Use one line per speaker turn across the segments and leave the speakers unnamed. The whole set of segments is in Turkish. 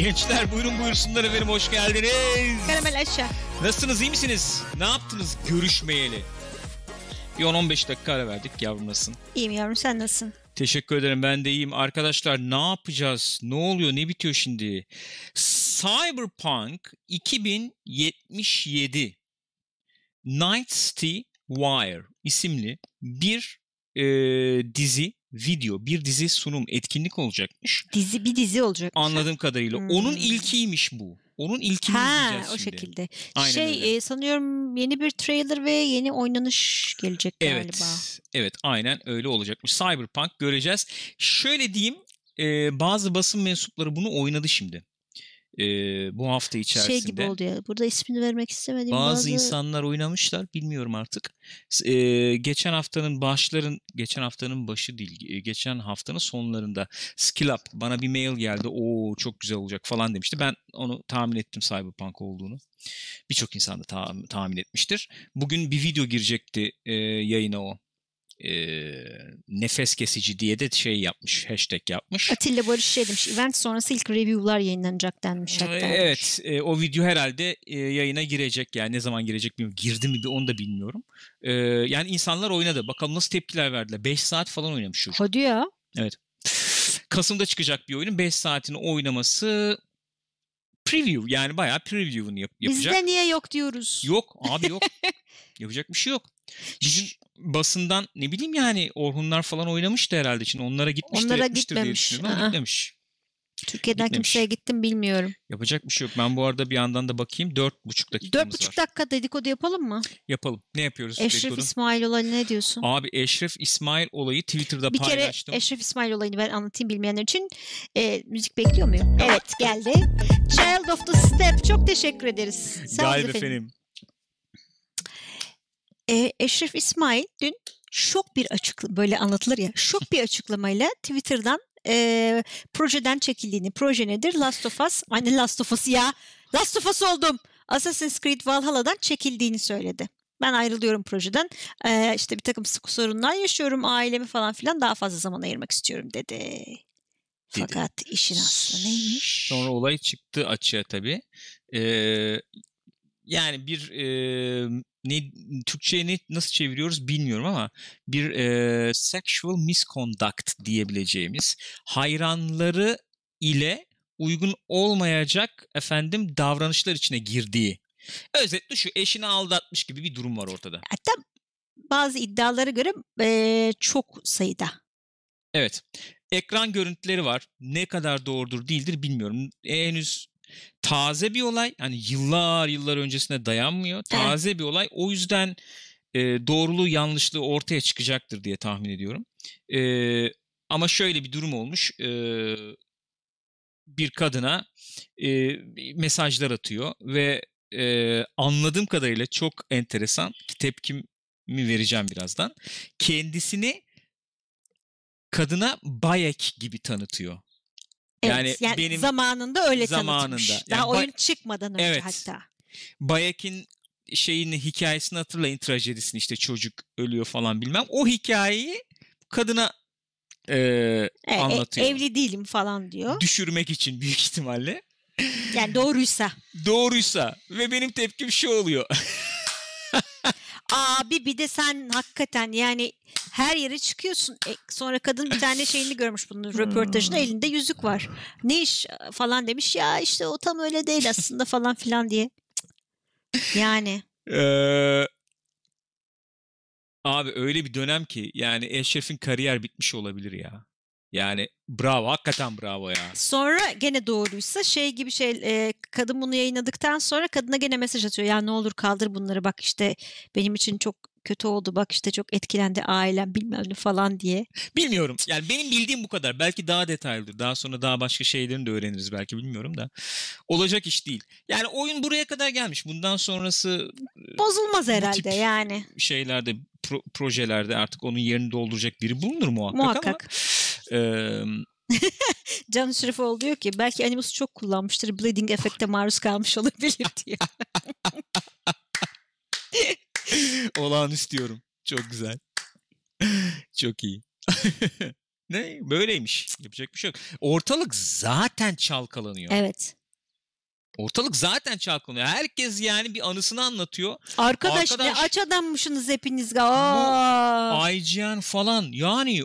Gençler buyurun buyursunlar efendim, hoş geldiniz.
Karamel aşağı.
Nasılsınız, iyi misiniz? Ne yaptınız görüşmeyeli? Bir 10-15 dakika ara verdik, yavrum nasılsın?
İyiyim yavrum, sen nasılsın?
Teşekkür ederim, ben de iyiyim. Arkadaşlar ne yapacağız? Ne oluyor? Ne bitiyor şimdi? Cyberpunk 2077 Night City Wire isimli bir dizi sunum etkinlik olacakmış.
Bir dizi olacak.
Anladığım kadarıyla. Onun ilkiymiş bu. Onun ilkini izleyeceğiz
o
şimdi.
şekilde.
Aynen
Sanıyorum yeni bir trailer ve yeni oynanış gelecek galiba.
Evet, aynen öyle olacakmış. Cyberpunk göreceğiz. Şöyle diyeyim, bazı basın mensupları bunu oynadı şimdi. Bu hafta içerisinde.
Şey gibi oldu ya. Burada ismini vermek istemediğim
bazı insanlar oynamışlar. Bilmiyorum artık. Geçen haftanın sonlarında Skill Up bana bir mail geldi. Oo çok güzel olacak falan demişti. Ben onu tahmin ettim Cyberpunk olduğunu. Birçok insan da tahmin etmiştir. Bugün bir video girecekti yayına o. Nefes kesici diye de yapmış, hashtag yapmış.
Atilla Barış demiş, event sonrası ilk review'lar yayınlanacak denmiş hatta.
Evet, o video herhalde yayına girecek, yani ne zaman girecek bilmiyorum. Girdi mi onu da bilmiyorum. Yani insanlar oynadı. Bakalım nasıl tepkiler verdiler. 5 saat falan oynamış çocuk.
Hadi ya.
Evet. Kasım'da çıkacak bir oyunun 5 saatini oynaması preview, yani bayağı preview'unu yapacak.
Bizde niye yok diyoruz.
Yok abi, yok. Yapacak bir şey yok. Bizim basından ne bileyim yani Orhunlar falan oynamıştı herhalde. Şimdi onlara gitmiştir,
onlara
etmiştir diye düşünüyorum ama gitmemiş.
Türkiye'den kimseye gittim bilmiyorum.
Yapacak bir şey yok. Ben bu arada bir yandan da bakayım. 4,5 dakikamız var.
4,5 dakika dedikodu yapalım mı?
Yapalım. Ne yapıyoruz?
Eşref
dedikodu?
İsmail olayı ne diyorsun?
Abi Eşref İsmail olayı Twitter'da paylaştım.
Bir kere Eşref İsmail olayını ben anlatayım bilmeyenler için. Müzik bekliyor muyum? Evet geldi. Child of the Step, çok teşekkür ederiz. Sağ olun efendim. Eşref İsmail dün böyle anlatılır ya, şok bir açıklamayla Twitter'dan projeden çekildiğini, proje nedir? Last of Us, anne Last of Us ya, Last of Us oldum. Assassin's Creed Valhalla'dan çekildiğini söyledi. Ben ayrılıyorum projeden. İşte bir takım sorunlar yaşıyorum, ailemi falan filan, daha fazla zaman ayırmak istiyorum dedi. Fakat işin aslı neymiş?
Sonra olay çıktı açığa tabii. Yani bir Türkçe'ye nasıl çeviriyoruz bilmiyorum ama bir sexual misconduct diyebileceğimiz, hayranları ile uygun olmayacak davranışlar içine girdiği. Özetle şu, eşini aldatmış gibi bir durum var ortada.
Hatta bazı iddialara göre çok sayıda.
Evet. Ekran görüntüleri var. Ne kadar doğrudur değildir bilmiyorum. Henüz taze bir olay. Hani yıllar öncesine dayanmıyor. Taze bir olay. O yüzden doğruluğu yanlışlığı ortaya çıkacaktır diye tahmin ediyorum. Ama şöyle bir durum olmuş. Bir kadına mesajlar atıyor ve anladığım kadarıyla çok enteresan. Tepkimi vereceğim birazdan. Kendisini kadına bayek gibi tanıtıyor.
Evet, yani benim zamanında öyle tanıtmış.
Yani
daha oyun çıkmadan önce hatta.
Bayek'in hikayesini hatırlayın, trajedisini, işte çocuk ölüyor falan bilmem. O hikayeyi kadına anlatıyor.
Evli değilim falan diyor.
Düşürmek için büyük ihtimalle.
Yani doğruysa ve benim tepkim şu oluyor. Abi bir de sen hakikaten yani her yere çıkıyorsun. Sonra kadın bir tane şeyini görmüş, bunun röportajında, elinde yüzük var. Ne iş falan demiş ya, işte o tam öyle değil aslında falan filan diye. Yani.
Abi öyle bir dönem ki yani Eşref'in kariyer bitmiş olabilir ya. Yani bravo, hakikaten bravo ya.
Sonra gene doğruysa kadın bunu yayınladıktan sonra kadına gene mesaj atıyor. Ya ne olur kaldır bunları, bak işte benim için çok kötü oldu, bak işte çok etkilendi ailem bilmem ne falan diye.
Bilmiyorum yani, benim bildiğim bu kadar. Belki daha detaylıdır. Daha sonra daha başka şeylerini de öğreniriz belki, bilmiyorum da. Olacak iş değil. Yani oyun buraya kadar gelmiş. Bundan sonrası
bozulmaz herhalde yani.
Şeylerde, projelerde artık onun yerini dolduracak biri bulunur muhakkak. Ama
Can Şerifoğlu diyor ki belki Animus'u çok kullanmıştır, bleeding efekte maruz kalmış olabilir diyor.
Olağanüstü diyorum. Çok güzel. Çok iyi. Ne? Böyleymiş. Yapacak bir şey yok. Ortalık zaten çalkalanıyor.
Evet.
Ortalık zaten çalkalanıyor. Herkes yani bir anısını anlatıyor.
Arkadaş ne aç adammışsınız hepiniz.
IGN falan yani.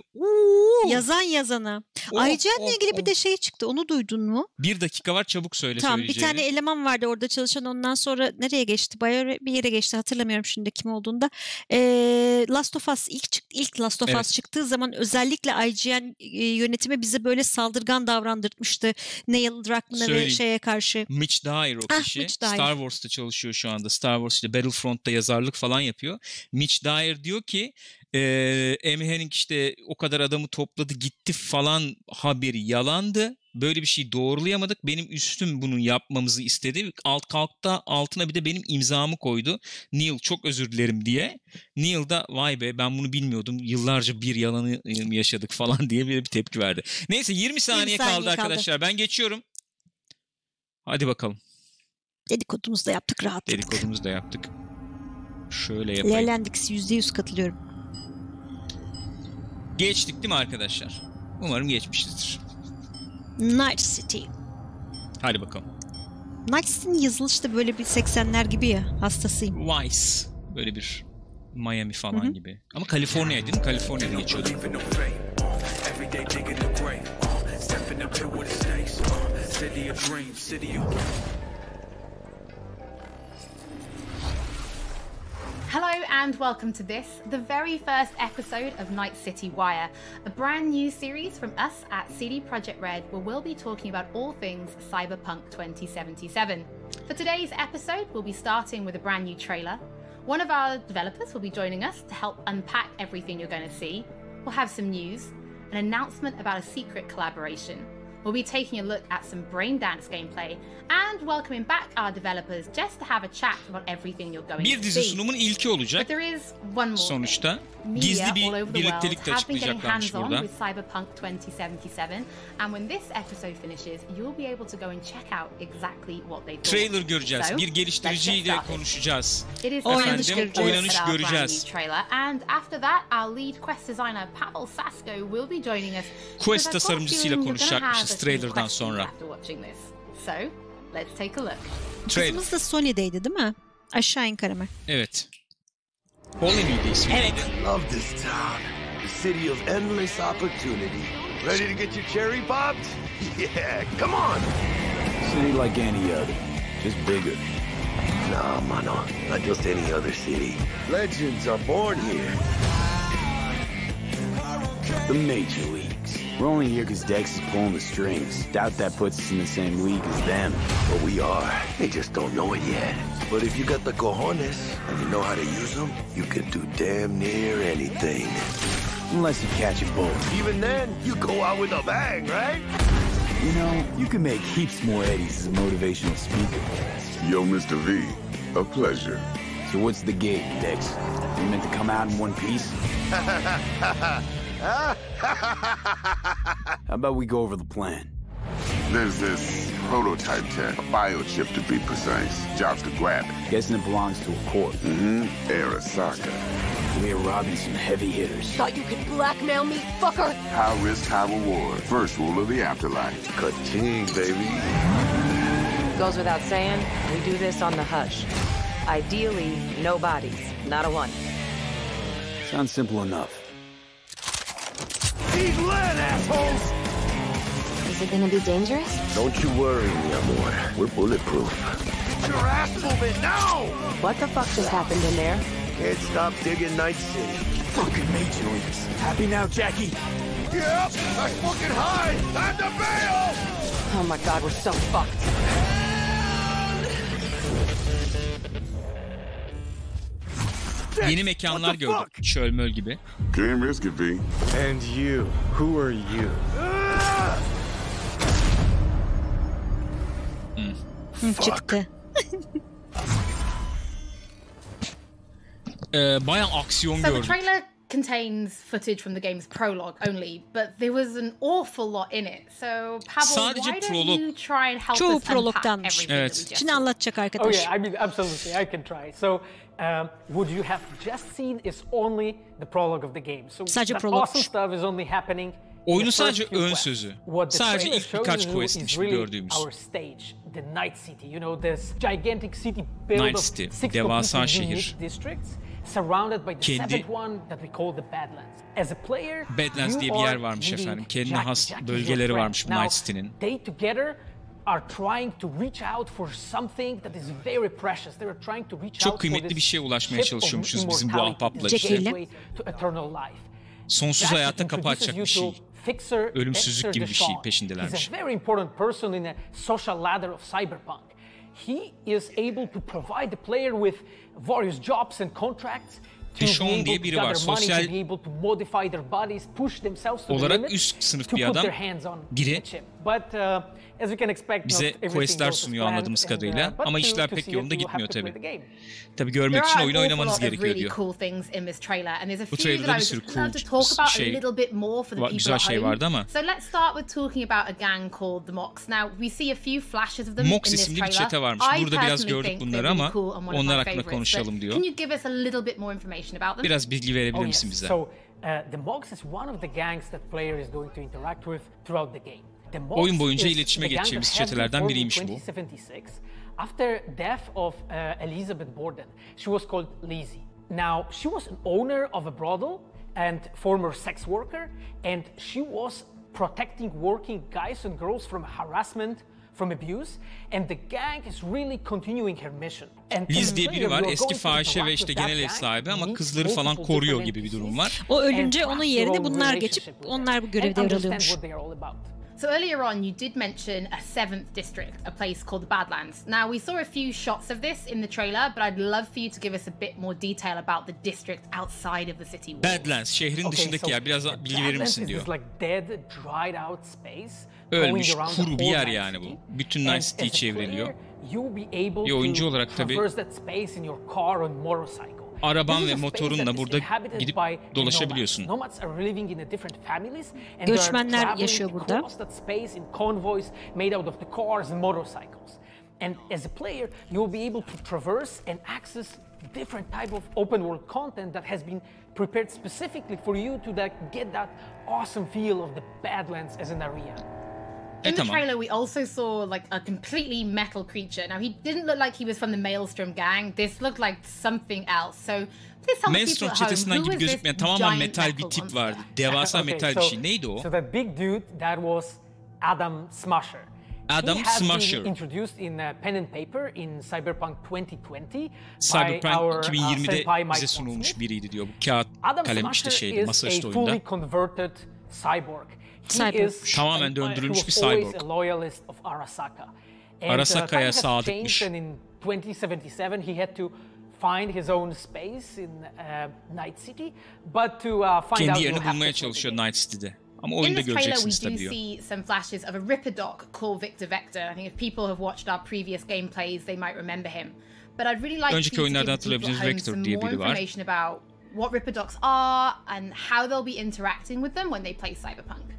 Yazan yazana. IGN'le ilgili bir de şey çıktı. Onu duydun mu?
1 dakika var, çabuk söyle.
Tamam, bir tane eleman vardı orada çalışan, ondan sonra nereye geçti? Bayağı bir yere geçti, hatırlamıyorum şimdi kim olduğunda. Last of Us ilk Last of Us çıktığı zaman özellikle IGN yönetimi bize böyle saldırgan davrandırmıştı. Neil Druckmann'a ve şeye karşı.
Mitch Dyer o kişi. Star Wars'ta çalışıyor şu anda. Star Wars işte Battlefront'ta yazarlık falan yapıyor. Mitch Dyer diyor ki Amy Hennig işte o kadar adamı topladı gitti falan haberi yalandı. Böyle bir şey doğrulayamadık. Benim üstüm bunun yapmamızı istedi. Kalktı altına bir de benim imzamı koydu. Neil çok özür dilerim diye. Neil da vay be ben bunu bilmiyordum. Yıllarca bir yalanı yaşadık falan diye bir tepki verdi. Neyse 20 saniye kaldı arkadaşlar. Ben geçiyorum. Hadi bakalım.
Dedikodumuzu da yaptık, rahatladık.
Dedikodumuzu da yaptık. Şöyle yapayım.
Leğlendik, %100 katılıyorum.
Geçtik değil mi arkadaşlar? Umarım geçmişizdir.
Night City.
Hadi bakalım.
Night City'nin yazılışı da böyle bir 80'ler gibi ya. Hastasıyım.
Vice. Böyle bir Miami falan gibi. Ama Kaliforniya değil mi? Kaliforniya'da geçiyordu.
Hello and welcome to this, the very first episode of Night City Wire, a brand new series from us at CD Projekt Red where we'll be talking about all things Cyberpunk 2077. For today's episode, we'll be starting with a brand new trailer. One of our developers will be joining us to help unpack everything you're going to see. We'll have some news, an announcement about a secret collaboration. We'll be taking a look at some brain dance gameplay and welcoming back our developers just to have a chat about everything you're going to see.
Bir dizi sunumun ilki olacak.
But there is one more
sonuçta.
Media
Gizli bir
all over the
birliktelik de
world have been getting
açıklayacaklarmış
hands-on
burada.
with Cyberpunk 2077, and when this episode finishes, you'll be able to go and check out exactly what they thought.
Trailer göreceğiz.
So,
Bir geliştiriciyle konuşacağız.
It is
Oynanış
oynanış göreceğiz.
Trailer, and after that, our lead quest designer Pavel Sasko will be joining us.
Quest tasarımcısıyla konuşacakmışız trailer'dan sonra.
So, let's take a look.
Kızımız da Sony'deydi değil mi? Aşağı in Karamel.
Evet. Holy miydi ismi?
Evet.
Love this town. The city of endless opportunity. Ready to get your cherry popped? Yeah, come on.
City like any other, just bigger.
Nah, mano, not just any other city. Legends are born here.
The major leagues. We're only here because Dex is pulling the strings. Doubt that puts us in the same league as them.
But we are. They just don't know it yet. But if you got the cojones and you know how to use them, you can do damn near anything.
Unless you catch a bullet.
Even then, you go out with a bang, right?
You know, you can make heaps more eddies as a motivational speaker.
Yo, Mr. V, a pleasure.
So what's the gig, Dex? You meant to come out in one piece? How about we go over the plan?
There's this prototype tech, a biochip to be precise. Job's to grab it.
Guessing it belongs to a corp.
Arasaka.
We're robbing some heavy hitters.
Thought you could blackmail me, fucker?
High risk, high reward. First rule of the afterlife.
Ka-ching, baby.
Goes without saying, we do this on the hush. Ideally, no bodies, not a one.
Sounds simple enough.
He's lit, assholes!
Is it gonna be dangerous?
Don't you worry, mi amor. We're bulletproof. Get your ass moving now!
What the fuck just happened in there?
Can't stop digging Night City.
Fucking major leagues. Happy now, Jackie?
Yep, that's fucking high! Time to bail!
Oh my god, we're so fucked.
Yeni mekanlar gördük. Çölmöl gibi.
Can't risk it, V.
And you, who are you?
Çıktı.
Bayağı aksiyon
So the
gördük.
trailer contains footage from the game's prologue only, but there was an awful lot in it. So Pavel,
Sadece
why don't
prolog.
you try and help
Çoğu
us unpack
prologdanmış.
everything
Evet.
that we just
Şimdi
saw?
anlatacak
Oh
arkadaş.
yeah, I mean, absolutely, I can try. So, what you have just seen is only the prologue of the game. So
Sadece
the
prolog.
awesome stuff is only happening
Oyunun sadece ön sözü. Sadece ilk birkaç quest'in şimdi gördüğümüz. Night City, devasa şehir. Kendi Badlands diye bir yer varmış efendim. Kendine has bölgeleri varmış Night City'nin. Çok kıymetli bir şeye ulaşmaya çalışıyormuşuz bizim bu ahbapla işte. Sonsuz hayata kapı açacak bir şey. Ölümsüzlük gibi bir şey peşindelermiş. Pişon diye biri var. Sosyal olarak üst sınıf bir adam. Biri bize questler sunuyor anladığımız kadarıyla. Ama işler pek yolunda gitmiyor tabii. Tabii görmek için oyunu oynamanız gerekiyor diyor. Bu trailer'da bir sürü güzel şey vardı ama. Mox isimli bir çete varmış. Burada biraz gördük bunları ama onlar hakkında konuşalım diyor. Biraz bilgi verebilir misin bize? Oyun boyunca iletişime geçeceğimiz çetelerden biriymiş bu.
After death of Elizabeth Borden, she was called Lizzie. Now, she was an owner of a brothel and former sex worker, and she was protecting working guys and girls from harassment, from abuse, and the gang is really continuing her mission.
Liz diye biri var, eski fahişe ve işte genel ev sahibi ama kızları falan koruyor gibi bir durum var.
O ölünce onun yerine bunlar geçip onlar bu görevi devralıyormuş.
So earlier on, you did mention a 7th district, a place called the Badlands. Now, we saw a few shots of this in the trailer, but I'd love for you to give us a bit more detail about the district outside of the city walls.
Badlands, şehrin dışındaki yer. Biraz bilgi verir misin diyor. Ölmüş, kuru bir yer yani bu. Bütün Night City'yi çevriliyor. Bir oyuncu olarak tabii araban ve motorunla burada gidip dolaşabiliyorsun.
Göçmenler yaşıyor burada.
And as a player, you'll be able to traverse and access different type of open world content that has been prepared specifically for you to get that awesome feel of the Badlands as an area.
In the trailer, we also saw like a completely metal creature. Now, he didn't look like he was from the Maelstrom gang. This looked like something else. So, please tell
Maelstrom çetesinden gibi gözükmeyen tamamen metal bir tip vardı. Devasa metal bir şey. Neydi o?
So the big dude, that was Adam Smasher.
Adam Smasher.
Introduced in pen and paper in Cyberpunk 2020.
Cyberpunk 2020'de bize sunulmuş biriydi diyor. Bu kağıt kalem işte şeydi, masaüstü oyunda.
Adam Smasher is a fully converted cyborg.
Tamamen döndürülmüş bir cyborg. Arasaka'ya sadıkmış. Kendi yerini bulmaya çalışıyor Night City'de. Ama oyunda göreceksiniz tabii diyor.
In this trailer, we do see some flashes of a Ripper dog called Victor Vector. I think if people have watched our previous gameplays, they might remember him. But I'd really like
önceki oyunlardan hatırlayabileceğiniz Vector diye biri var.
About what Ripper dogs are and how they'll be interacting with them when they play Cyberpunk.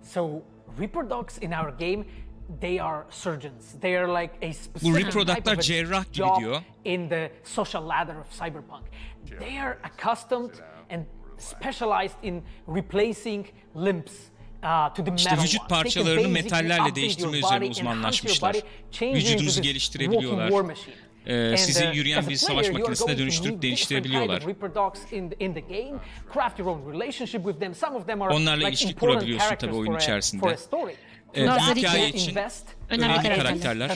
So, Ripper dogs in our game, they are surgeons. They are like a
specific type of cerrah gibi diyor.
In the social ladder of Cyberpunk. They are accustomed and specialized in replacing limbs to the metal.
İşte vücut parçalarını metallerle değiştirme üzerine uzmanlaşmışlar. Vücudunuzu geliştirebiliyorlar. Sizi yürüyen bir savaş makinesine dönüştürüp değiştirebiliyorlar. Onlarla ilişki kurabiliyorsun tabii oyun içerisinde. Hikaye için önemli karakterler.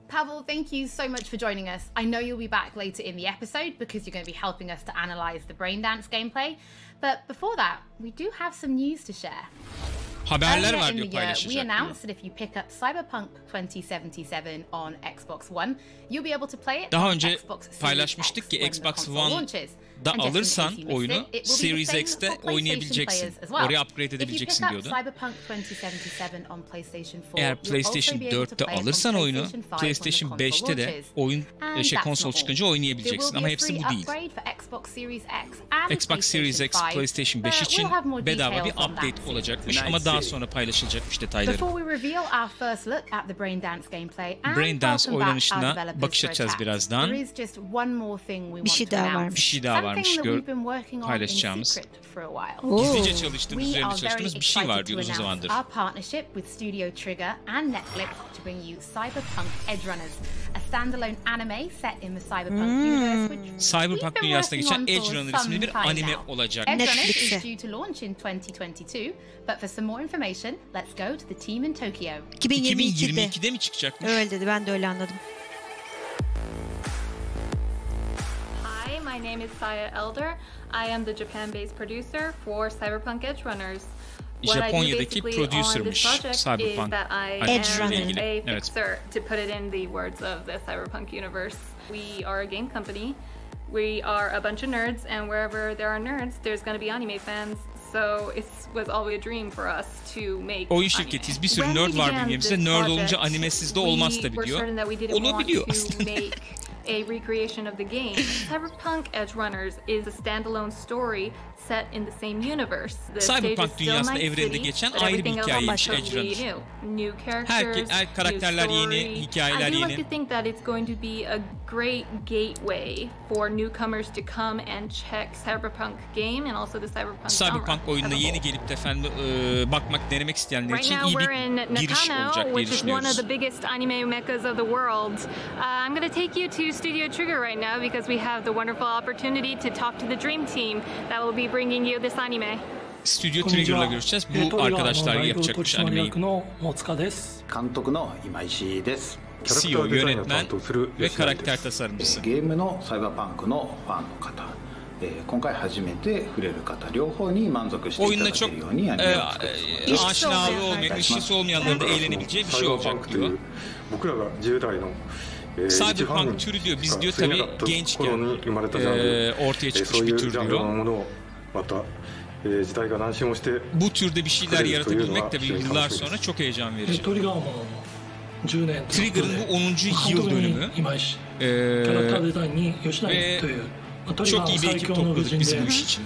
Pavel, thank you so much for joining us. I know you'll be back later in the episode because you're going to be helping us to analyze the Braindance gameplay. But before that, we do have some news to share.
Haberler var diyor paylaşacak.
We announced that if you pick up Cyberpunk 2077 on Xbox One, you'll be able to play it.
Daha önce paylaşmıştık ki Xbox One da alırsan oyunu Series X'te oynayabileceksin. Oraya upgrade edebileceksin diyordu. Eğer PlayStation 4'te alırsan oyunu, PlayStation 5'te de oyun konsol çıkınca oynayabileceksin. Ama hepsi bu değil. Xbox Series X, PlayStation 5 için bedava bir update olacakmış ama daha sonra paylaşılacakmış detayları. Braindance oynanışına bakış açacağız birazdan.
Bir şey daha varmış.
Bir şey daha varmış paylaşacağımız. Gizlice çalıştığımız, üzerinde çalıştığımız bir şey var diyor uzun zamandır. Cyberpunk dünyasında geçen Edge Runner isimli bir anime olacak.
Netflix'e.
2022'de mi çıkacakmış?
Öyle dedi, ben de öyle anladım.
Hi, my name is Saya Elder. I am the Japan-based producer for Cyberpunk Edge Runners.
Japonya'daki prodüsermiş Cyberpunk
Edge Runner.
Evet.
To put it in the words of the Cyberpunk universe. We are a game company. We are a bunch of nerds, and wherever there are nerds, there's going to be anime fans. So it was always a dream for us to make
oyun şirketiyiz. Bir sürü nerd var bünyemizde. Nerd olunca animesiz de olmaz tabii diyor. Olabiliyor aslında.
A recreation of the game. Cyberpunk Edge Runners is a standalone story set in the same universe.
Cyberpunk dünyasında evrende geçen ayrı bir hikayeymiş Edge Runner. Her karakterler yeni, hikayeler yeni.
I like to think that it's going to be a great gateway for newcomers to come and check Cyberpunk game and also the
Cyberpunk oyununa yeni gelip de efendim bakmak, denemek isteyenler için iyi bir giriş olacak diye düşünüyoruz.
One of the biggest anime meccas of the world. I'm going to take you to Studio Trigger right now because we have the wonderful opportunity to talk to the Dream Team that will be bringing you this anime.
Studio Trigger'la görüşeceğiz. Bu arkadaşlar yapacakmış animeyi. CEO, yönetmen ve karakter tasarımcısı. Oyunla çok aşinalığı olmayan, ilişkisi olmayanların da eğlenebileceği bir şey olacak diyor. Cyberpunk türü diyor, biz diyor tabii gençken ortaya çıkmış bir tür diyor. Bu türde bir şeyler yaratabilmek tabii yıllar sonra çok heyecan verici. Trigger'ın bu 10. yıl dönümü ve çok iyi bir ekip topladık biz bu iş için.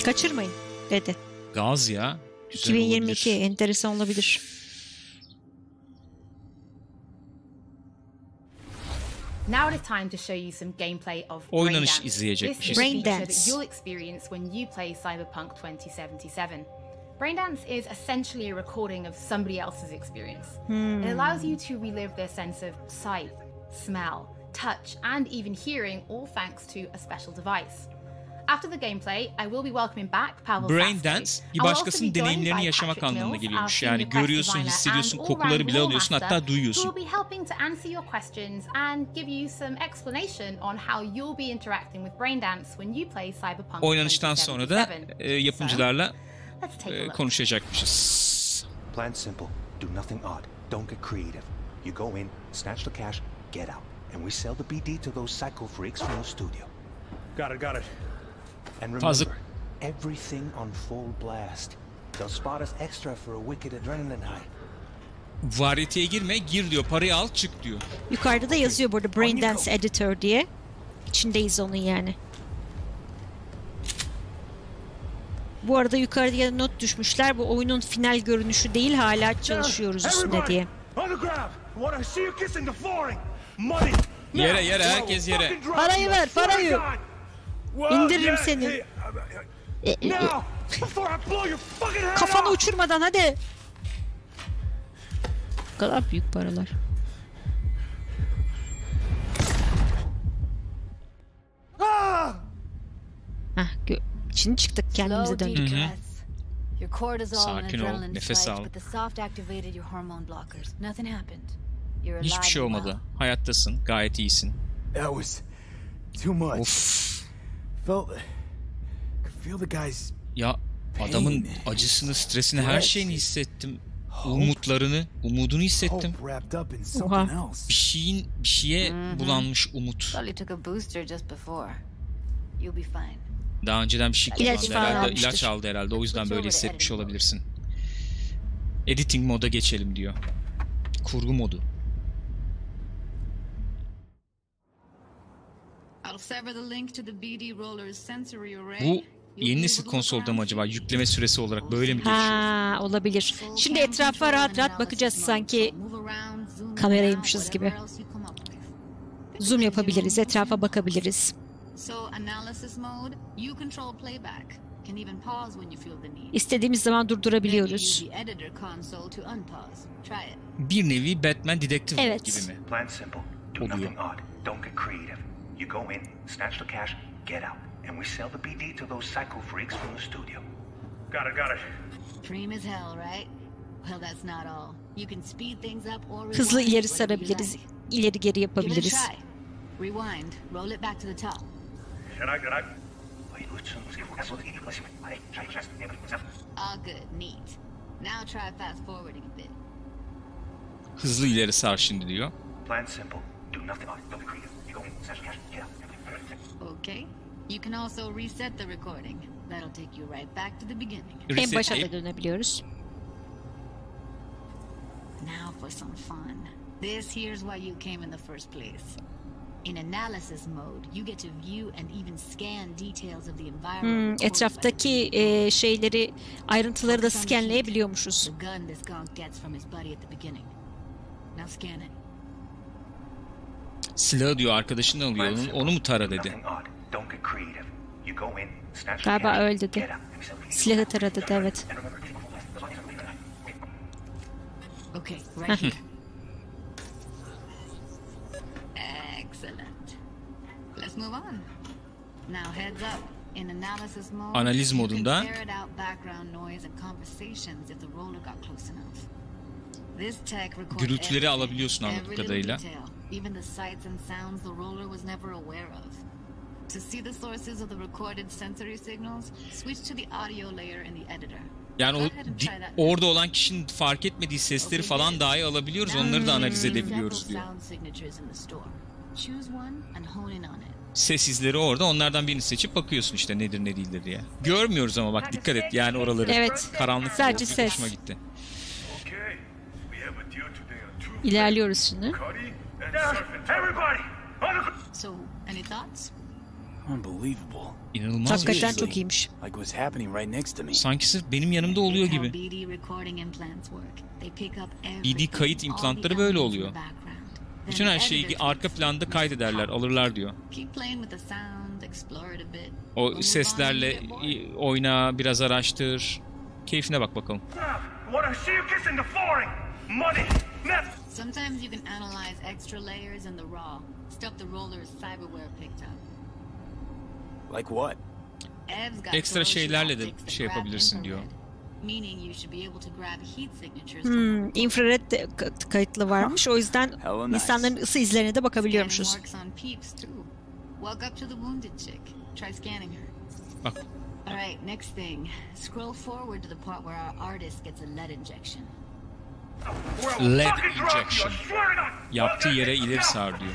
Kaçırmayın dedi.
Gaz ya.
2022 enteresan olabilir.
Now it is time to show you some gameplay of
oynanış izleyecekmişiz.
Braindance you'll experience when you play Cyberpunk 2077. Braindance is essentially a recording of somebody else's experience. It allows you to relive their sense of sight, smell, touch, and even hearing, all thanks to a special device. After the gameplay, I will be welcoming back Pavel.
Braindance, bir başkasının deneyimlerini yaşamak anlamına geliyormuş. Yani görüyorsun, hissediyorsun, kokuları bile alıyorsun, hatta duyuyorsun.
Who will be helping to answer your questions and give you some explanation on how you'll be interacting with Braindance when you play Cyberpunk.
Oynanıştan sonra da yapımcılarla konuşacakmışız.
Plan simple. Do nothing odd. Don't get creative. You go in, snatch the cash, get out, and we sell the BD to those psycho freaks from the studio.
Got it.
And remember, everything on full blast. They'll spot us extra for a wicked adrenaline high.
Varyeteye girme, gir diyor, parayı al, çık diyor.
Yukarıda da yazıyor burada Braindance Editor diye. İçindeyiz onun yani. Bu arada yukarıya not düşmüşler. Bu oyunun final görünüşü değil, hala çalışıyoruz üstünde diye.
Yere, herkes yere.
Parayı ver, parayı. İndiririm seni. Kafanı uçurmadan hadi. Bu kadar büyük paralar. Şimdi çıktık, kendimize döndük.
Sakin ol, nefes al. Hiçbir şey olmadı. Hayattasın, gayet iyisin. Of. Ya adamın acısını, stresini, her şeyini hissettim. umudunu hissettim.
Oha.
Bir şeye bulanmış umut. Daha önceden bir şey kullandı herhalde, ilaç aldı herhalde. O yüzden böyle hissetmiş olabilirsin. Editing moda geçelim diyor. Kurgu modu. Bu yeni nesil konsolda mı acaba? Yükleme süresi olarak böyle mi geçiyor?
Ha, olabilir. Şimdi etrafa rahat rahat bakacağız, sanki kameraymışız gibi. Zoom yapabiliriz, etrafa bakabiliriz. İstediğimiz zaman durdurabiliyoruz.
Bir nevi Batman dedektif gibi mi? Oluyor.
You go in, snatch the cash, get out, and we sell the BD to those psycho freaks from the studio.
Got it.
Dream as hell, right? Well, that's not all. You can speed things up or rewind.
Hızlı ileri sarabiliriz, ileri geri yapabiliriz.
Rewind, roll it back to the top. All good, neat. Now try fast forwarding a bit.
Hızlı ileri sar şimdi diyor.
Plan simple. Do nothing odd. Don't be creative. You go in, snatch the cash, get out.
Okay. You can also reset the recording. That'll take you right back to the beginning.
En başa da dönebiliyoruz.
Now for some fun. This here's why you came in the first place. In analysis mode, you get to view and even scan details of the environment.
Etraftaki şeyleri, ayrıntıları da scanleyebiliyormuşuz.
The gun this gonk gets from his buddy at the beginning. Now scan it.
Silahı diyor arkadaşını alıyor. Onu mu tara dedi.
Galiba öyle dedi. Silahı tara dedi, evet.
Okay, right here. Excellent. Let's move on. Now heads up. In analysis mode,
analiz modunda gürültüleri alabiliyorsun anladığım kadarıyla.
Even the sights and sounds the roller was never aware of. To see the sources of the recorded sensory signals, switch to the audio layer in the editor.
Yani orada olan kişinin fark etmediği sesleri falan dahi alabiliyoruz. Onları da analiz edebiliyoruz diyor. Ses izleri orada. Onlardan birini seçip bakıyorsun işte nedir ne değildir diye. Görmüyoruz ama bak dikkat et yani oraları.
Evet.
Karanlık.
Sadece ses.
Hoşuma gitti.
İlerliyoruz şimdi.
So, any thoughts?
Unbelievable.
İnanılmaz
hakikaten çok iyiymiş.
Like was happening right next to me.
Sanki sırf benim yanımda oluyor gibi. BD kayıt implantları böyle oluyor. Bütün her şeyi arka planda kaydederler, alırlar diyor. O seslerle oyna, biraz araştır. Keyfine bak bakalım.
Sometimes you can analyze extra layers in the raw, stuff the roller's cyberware picked up.
Like what?
Ekstra şeylerle de şey yapabilirsin diyor.
İnfrared de kayıtlı varmış. O yüzden insanların ısı izlerine de bakabiliyormuşuz.
Bak.
Alright, next thing. Scroll forward to the part where our artist gets a lead injection.
LED injection. Yaptığı yere ileri sar diyor.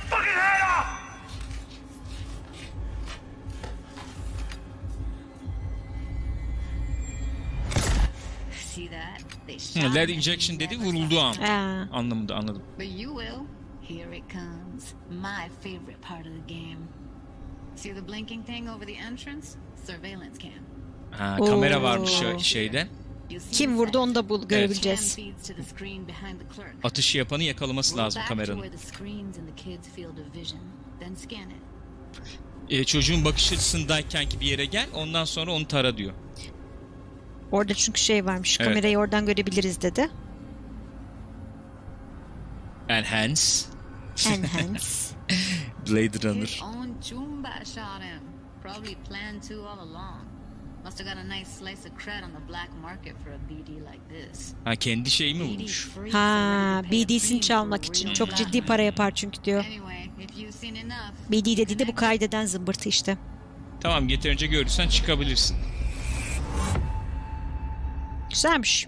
LED injection dedi vurulduğu an anlamında anladım.
Here it comes. My favorite part of the game. See the blinking thing over the entrance? Surveillance cam.
Ha, kamera varmış şeyde.
Kim vurdu onu da görebileceğiz.
Atışı yapanı yakalaması lazım kameranın. Çocuğun bakış açısındayken ki bir yere gel, ondan sonra onu tara diyor.
Orada çünkü şey varmış,
evet.
Kamerayı oradan görebiliriz dedi.
Enhance. Blade Runner. Ha, kendi şeyi mi vurmuş?
Ha, BD'sini çalmak için. Çok ciddi para yapar çünkü diyor. BD dediğinde bu kaydeden zımbırtı işte.
Tamam, yeterince gördüysen çıkabilirsin.
Güzelmiş.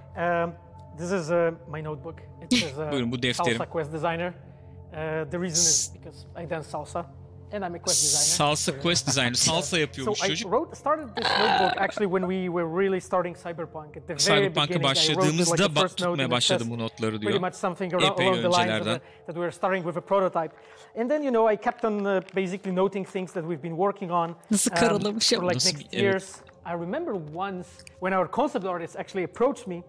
This is my notebook. It says
Buyurun, bu defterim.
Salsa Quest Designer. The reason is because I dance salsa. And I'm a quest designer.
Salsa quest designer. Salsa yapıyormuş çocuk.
So I started this notebook actually when we were really starting Cyberpunk. At the very
Cyberpunk'a başladığımızda tutmaya başladım bu notları diyor.
Pretty much something along the lines that we were starting with a prototype. And then I kept on basically noting things that we've been working on for like next years. I remember once when our concept artists actually approached me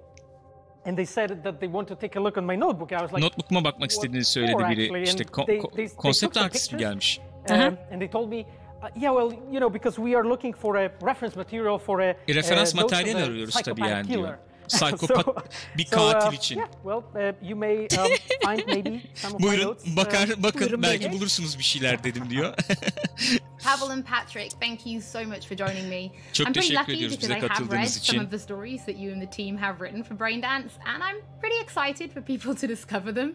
and they said that they want to take a look on my notebook. I was like,
notebook'uma bakmak istediğini söyledi biri. İşte konsept artist mi gelmiş?
And they told me, yeah, well, because we are looking for a reference material for a
referans materyal arıyoruz tabii yani diyor. Psikopat bir katil için.
Yeah, well, you may find maybe some of my notes.
Bakın belki bulursunuz bir şeyler dedim diyor.
Pavel and Patrick, thank you so much for joining me.
Çok teşekkür ediyoruz bize katıldığınız için.
Some of the stories that you and the team have written for Braindance, and I'm pretty excited for people to discover them.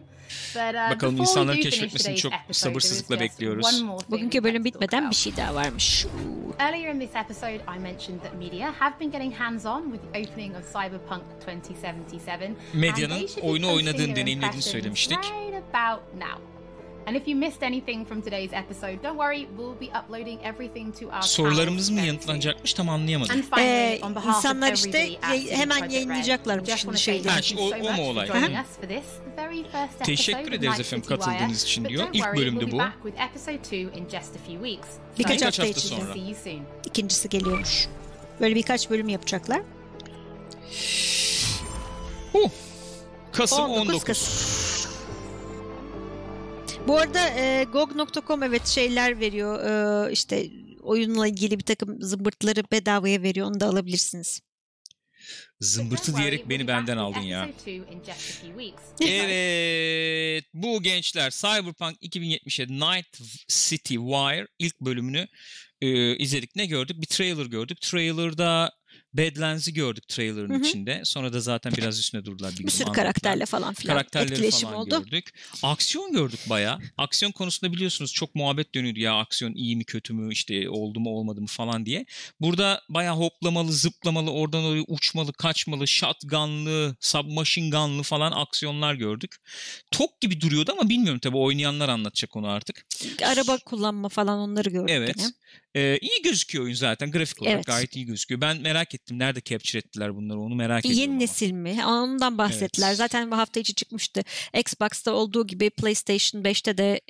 Bakalım insanların keşfetmesini çok sabırsızlıkla bekliyoruz.
Bugünkü bölüm bitmeden bir şey daha varmış.
Earlier in this episode, I mentioned that media have been getting hands-on with the opening of Cyberpunk 2077.
Medyanın oyunu oynadığını deneyimlediğini söylemiştik.
Right about now. And if you missed anything from today's episode, don't worry, we'll be uploading everything to our
Sorularımız mı yanıtlanacakmış tam anlayamadım.
İnsanlar işte hemen yayınlayacaklarmış şimdi şeyleri.
O mu olay? Teşekkür ederiz efendim katıldığınız için diyor. İlk bölümde bu.
Birkaç hafta sonra. İkincisi geliyormuş. Böyle birkaç bölüm yapacaklar.
Kasım 19.
Bu arada GOG.com evet şeyler veriyor. İşte oyunla ilgili bir takım zımbırtları bedavaya veriyor. Onu da alabilirsiniz.
Zımbırtı diyerek beni benden aldın ya. Evet. Bu gençler Cyberpunk 2077 Night City Wire ilk bölümünü izledik. Ne gördük? Bir trailer gördük. Trailer'da Badlands'i gördük trailer'ın içinde. Sonra da zaten biraz üstüne durdular.
Bir sürü karakterle falan filan.
Karakterleri falan oldu. Gördük. Aksiyon gördük bayağı. Aksiyon konusunda biliyorsunuz çok muhabbet dönüyordu ya aksiyon iyi mi kötü mü işte oldu mu olmadı mı falan diye. Burada bayağı hoplamalı, zıplamalı, oradan oraya uçmalı, kaçmalı, shotgunlı, submachine gunlı falan aksiyonlar gördük. Tok gibi duruyordu ama bilmiyorum tabii oynayanlar anlatacak onu artık.
Araba kullanma falan onları gördük.
Evet. İyi gözüküyor oyun zaten. Grafik olarak gayet iyi gözüküyor. Ben merak ettim. Nerede capture ettiler bunları onu merak ediyorum.
Yeni nesil mi? Ondan bahsettiler. Evet. Zaten bu hafta içi çıkmıştı. Xbox'ta olduğu gibi PlayStation 5'te de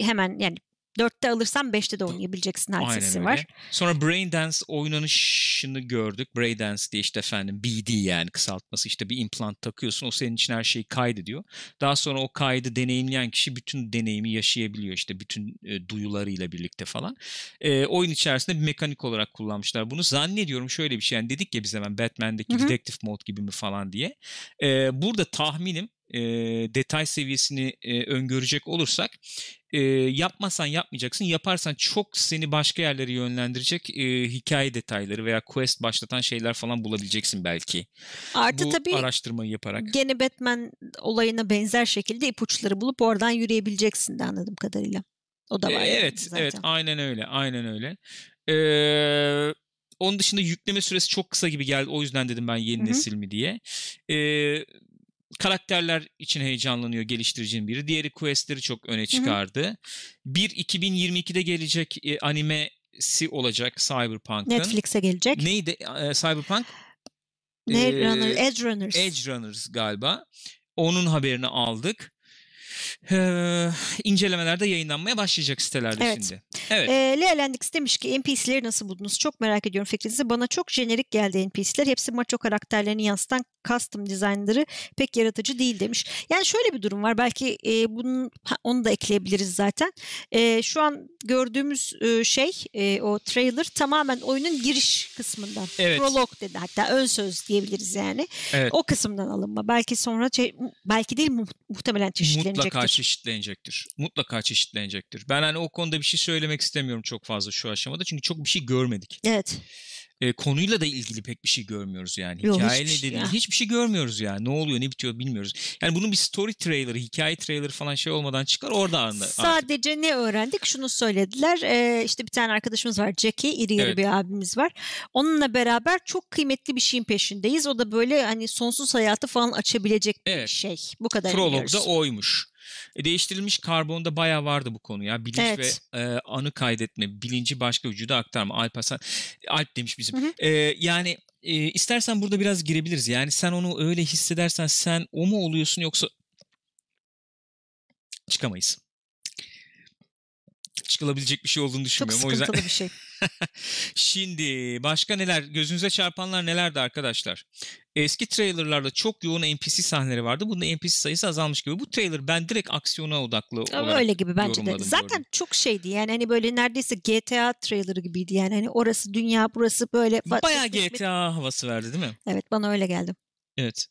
hemen yani 4'te alırsan 5'te de oynayabileceksin hadisesi var.
Sonra Braindance oynanışını gördük. Braindance diye işte efendim BD yani kısaltması işte bir implant takıyorsun. O senin için her şeyi kaydediyor. Daha sonra o kaydı deneyimleyen kişi bütün deneyimi yaşayabiliyor işte bütün duyularıyla birlikte falan. Oyun içerisinde bir mekanik olarak kullanmışlar bunu. Zannediyorum şöyle bir şey yani dedik ya biz hemen Batman'deki Detective Mode gibi mi falan diye. Burada tahminim detay seviyesini öngörecek olursak yapmazsan yapmayacaksın. Yaparsan çok seni başka yerlere yönlendirecek hikaye detayları veya quest başlatan şeyler falan bulabileceksin belki.
Artı
bu
tabii
araştırmayı yaparak.
Gene Batman olayına benzer şekilde ipuçları bulup oradan yürüyebileceksin de anladığım kadarıyla. O da var.
Evet,
zaten.
Evet, aynen öyle. Onun dışında yükleme süresi çok kısa gibi geldi. O yüzden dedim ben yeni nesil mi diye. Karakterler için heyecanlanıyor geliştiricinin biri. Diğeri questleri çok öne çıkardı. Bir 2022'de gelecek animesi olacak Cyberpunk'ın.
Netflix'e gelecek.
Neydi Cyberpunk?
Edge Runners.
Edge Runners galiba. Onun haberini aldık. İncelemelerde yayınlanmaya başlayacak sitelerde şimdi. Evet.
Lealendix demiş ki NPC'leri nasıl buldunuz? Çok merak ediyorum fikrinizi. Bana çok jenerik geldi NPC'ler. Hepsi maço karakterlerini yansıtan custom designları pek yaratıcı değil demiş. Yani şöyle bir durum var. Belki onu da ekleyebiliriz zaten. Şu an gördüğümüz o trailer tamamen oyunun giriş kısmından.
Evet.
Prolog dedi hatta ön söz diyebiliriz yani.
Evet.
O kısımdan alınma. Belki sonra belki değil muhtemelen çeşitlenecektir.
Mutlaka çeşitlenecektir. Ben hani o konuda bir şey söylemek istemiyorum çok fazla şu aşamada. Çünkü çok bir şey görmedik.
Evet.
Konuyla da ilgili pek bir şey görmüyoruz yani. Hikayeyle dediğimiz hiçbir şey görmüyoruz yani. Ne oluyor ne bitiyor bilmiyoruz. Yani bunun bir story trailer'ı, hikaye trailer'ı falan şey olmadan çıkar orada arında.
Sadece artık. Ne öğrendik? Şunu söylediler. İşte bir tane arkadaşımız var Jackie. İri yarı bir abimiz var. Onunla beraber çok kıymetli bir şeyin peşindeyiz. O da böyle hani sonsuz hayatı falan açabilecek bir şey. Bu kadar
Prolog'da oymuş. Değiştirilmiş karbonda bayağı vardı bu konu ya. Bilinç
Evet.
ve anı kaydetme, bilinci başka vücuda aktarma. Alp demiş bizim. Yani istersen burada biraz girebiliriz. Yani sen onu öyle hissedersen sen o mu oluyorsun yoksa çıkamayız. Çıkılabilecek bir şey olduğunu düşünmüyorum.
Çok sıkıntılı bir şey.
Şimdi başka neler? Gözünüze çarpanlar nelerdi arkadaşlar? Eski trailerlarda çok yoğun NPC sahneleri vardı. Bunda NPC sayısı azalmış gibi. Bu trailer ben direkt aksiyona odaklı olarak
öyle gibi bence de.
yorumladım,
Zaten
gördüm.
çok şeydi yani hani böyle neredeyse GTA trailerı gibiydi yani hani orası dünya burası böyle.
Bayağı GTA havası verdi değil mi?
Evet, bana öyle geldi.
Evet.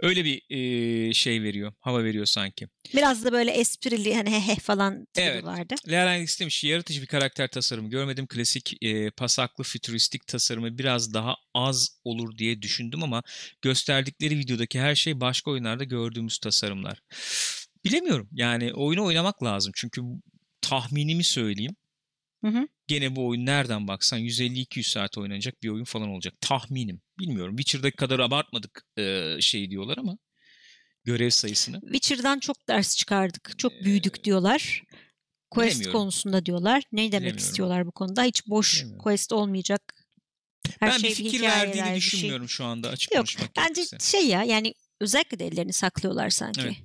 Öyle bir şey veriyor. Hava veriyor sanki.
Biraz da böyle esprili hani he falan
evet.
vardı.
Lerenix demiş, yaratıcı bir karakter tasarımı görmedim. Klasik pasaklı fütüristik tasarımı biraz daha az olur diye düşündüm ama gösterdikleri videodaki her şey başka oyunlarda gördüğümüz tasarımlar. Bilemiyorum. Yani oyunu oynamak lazım. Çünkü tahminimi söyleyeyim. Gene bu oyun nereden baksan 150-200 saat oynanacak bir oyun falan olacak. Tahminim. Bilmiyorum. Witcher'daki kadar abartmadık şey diyorlar ama görev sayısını.
Witcher'dan çok ders çıkardık. Çok büyüdük diyorlar. Quest konusunda diyorlar. Ne demek istiyorlar bu konuda? Hiç boş quest olmayacak. Her
ben
şey
bir fikir verdiğini düşünmüyorum şu anda açık konuşmak gerekirse.
Bence şey ya yani özellikle de ellerini saklıyorlar sanki.
Evet.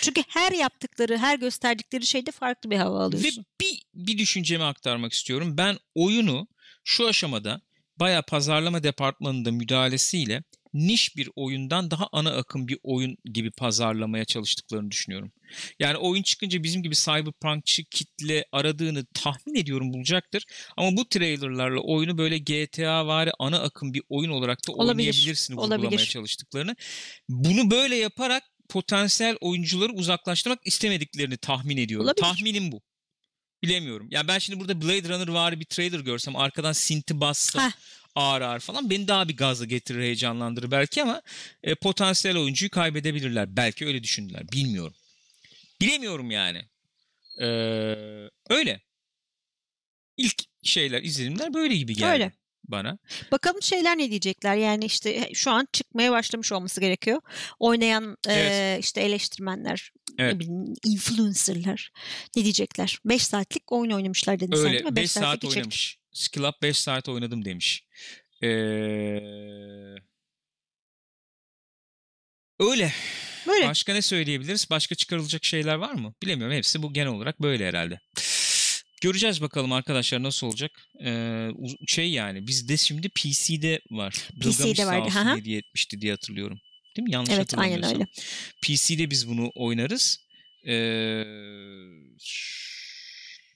Çünkü her yaptıkları, her gösterdikleri şeyde farklı bir hava alıyorsun.
Ve bir düşüncemi aktarmak istiyorum. Ben oyunu şu aşamada bayağı pazarlama departmanında müdahalesiyle niş bir oyundan daha ana akım bir oyun gibi pazarlamaya çalıştıklarını düşünüyorum. Yani oyun çıkınca bizim gibi Cyberpunk'çı kitle aradığını tahmin ediyorum bulacaktır. Ama bu trailerlarla oyunu böyle GTA-vari ana akım bir oyun olarak da oynayabilirsin vurgulamaya çalıştıklarını. Bunu böyle yaparak potansiyel oyuncuları uzaklaştırmak istemediklerini tahmin ediyorum.
Olabilir.
Tahminim bu. Bilemiyorum. Yani ben şimdi burada Blade Runner vari bir trailer görsem arkadan synth'i bassa ağır ağır falan beni daha bir gazla getirir, heyecanlandırır belki ama potansiyel oyuncuyu kaybedebilirler. Belki öyle düşündüler. Bilmiyorum. Bilemiyorum yani. Öyle. İlk şeyler, izlenimler böyle gibi geldi.
Öyle.
Bana.
Bakalım şeyler ne diyecekler yani işte şu an çıkmaya başlamış olması gerekiyor. Oynayan işte eleştirmenler, influencerlar ne diyecekler? 5 saatlik oyun oynamışlar dedin sen değil mi?
5 saat oynamış. Skill Up 5 saat oynadım demiş. Öyle.
Böyle.
Başka ne söyleyebiliriz? Başka çıkarılacak şeyler var mı? Bilemiyorum. Hepsi bu genel olarak böyle herhalde. Göreceğiz bakalım arkadaşlar nasıl olacak. Yani bizde şimdi PC'de var.
PC'de vardı.
Hediye etmişti diye hatırlıyorum. Değil mi? Yanlış
hatırlamıyorsam. Aynen öyle.
PC'de biz bunu oynarız.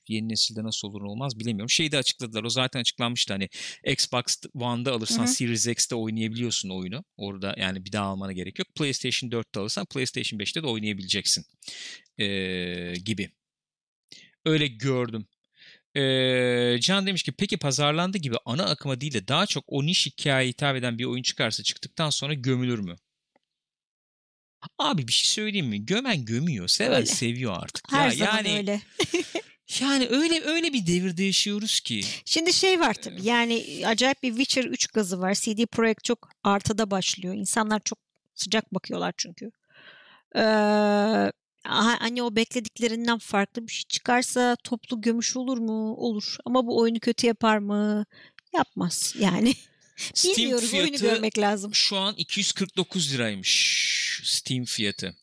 Yeni nesilde nasıl olur olmaz bilemiyorum. Şeyi de açıkladılar. O zaten açıklanmıştı. Hani Xbox One'da alırsan Series X'te oynayabiliyorsun oyunu. Orada yani bir daha almana gerek yok. PlayStation 4'te alırsan PlayStation 5'te de oynayabileceksin. Gibi. Öyle gördüm. Can demiş ki peki pazarlandığı gibi ana akıma değil de daha çok o niş hikayeye hitap eden bir oyun çıkarsa çıktıktan sonra gömülür mü? Abi bir şey söyleyeyim mi? Gömen gömüyor. Seven seviyor artık.
Her zaman öyle.
Yani öyle bir devirde yaşıyoruz ki.
Şimdi şey var tabii yani acayip bir Witcher 3 gazı var. CD Projekt çok artıda başlıyor. İnsanlar çok sıcak bakıyorlar çünkü. Hani o beklediklerinden farklı bir şey çıkarsa toplu gömüş olur mu? Olur. Ama bu oyunu kötü yapar mı? Yapmaz yani. Bilmiyoruz, oyunu görmek lazım.
Şu an 249 liraymış Steam fiyatı.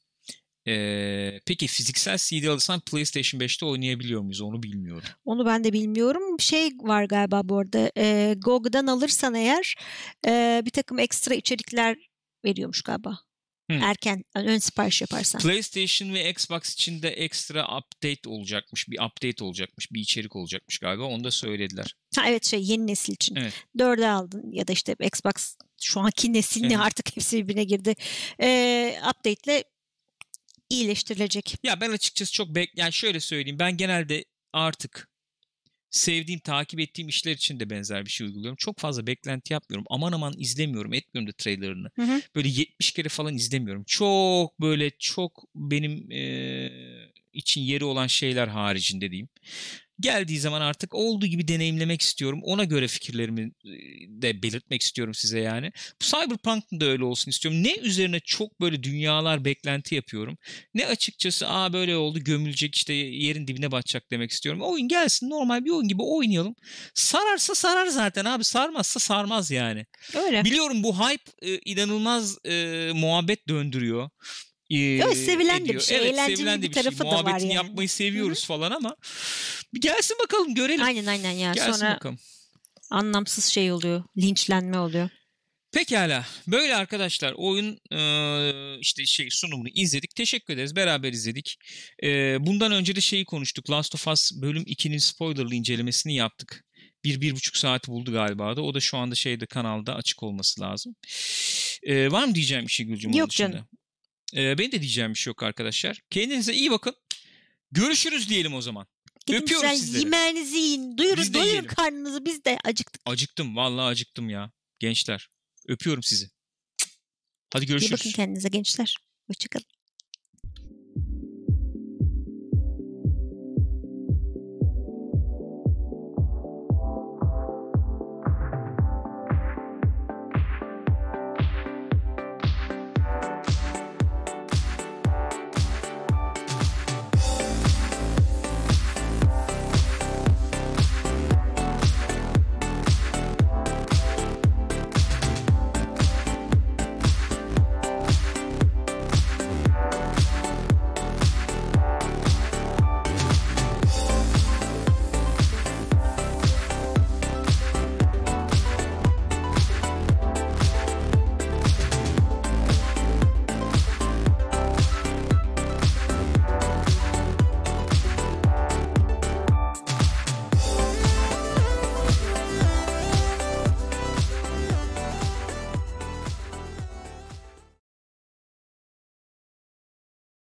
Peki fiziksel CD alırsan PlayStation 5'te oynayabiliyor muyuz? Onu bilmiyorum.
Onu ben de bilmiyorum. Şey var galiba bu arada. GOG'dan alırsan eğer bir takım ekstra içerikler veriyormuş galiba. Erken ön sipariş yaparsan.
PlayStation ve Xbox için de ekstra update olacakmış. Bir update olacakmış. Bir içerik olacakmış galiba. Onu da söylediler.
Evet yeni nesil için. Evet. 4'e aldın ya da işte Xbox şu anki nesilini artık hepsi birbirine girdi. Update'le iyileştirilecek.
Ya ben açıkçası çok yani şöyle söyleyeyim. Ben genelde artık sevdiğim, takip ettiğim işler için de benzer bir şey uyguluyorum. Çok fazla beklenti yapmıyorum. Aman aman izlemiyorum. Etmiyorum da trailerını. Böyle 70 kere falan izlemiyorum. Çok benim için yeri olan şeyler haricinde diyeyim. geldiği zaman artık olduğu gibi deneyimlemek istiyorum. Ona göre fikirlerimi de belirtmek istiyorum size yani. Bu Cyberpunk'ın da öyle olsun istiyorum. Ne üzerine çok böyle dünyalar beklenti yapıyorum. Ne açıkçası böyle oldu gömülecek işte yerin dibine batacak demek istiyorum. Oyun gelsin normal bir oyun gibi oynayalım. Sararsa sarar zaten abi, sarmazsa sarmaz yani.
Öyle.
Biliyorum bu hype inanılmaz muhabbet döndürüyor.
Evet, sevilen de bir şey.
Evet,
Eğlenceli
sevilen
bir tarafı da var
Muhabbetini
yani.
yapmayı seviyoruz falan ama bir gelsin bakalım görelim.
Aynen ya.
Gelsin
Sonra
bakalım.
anlamsız şey oluyor. Linçlenme oluyor.
Pekala. Böyle arkadaşlar oyun işte sunumunu izledik. Teşekkür ederiz. Beraber izledik. Bundan önce de şeyi konuştuk. Last of Us bölüm 2'nin spoilerlı incelemesini yaptık. 1-1,5 saati buldu galiba da. O da şu anda kanalda açık olması lazım. Var mı diyeceğim bir şey Gülcüm?
Yok canım.
Benim de diyeceğim bir şey yok arkadaşlar. Kendinize iyi bakın. Görüşürüz diyelim o zaman.
Gidin
öpüyorum sizleri.
Yemeğinizi yiyin. Doyurun karnınızı, biz de acıktık.
Acıktım. Vallahi acıktım ya. Gençler. Öpüyorum sizi. Hadi görüşürüz.
İyi bakın kendinize gençler. Hoşçakalın.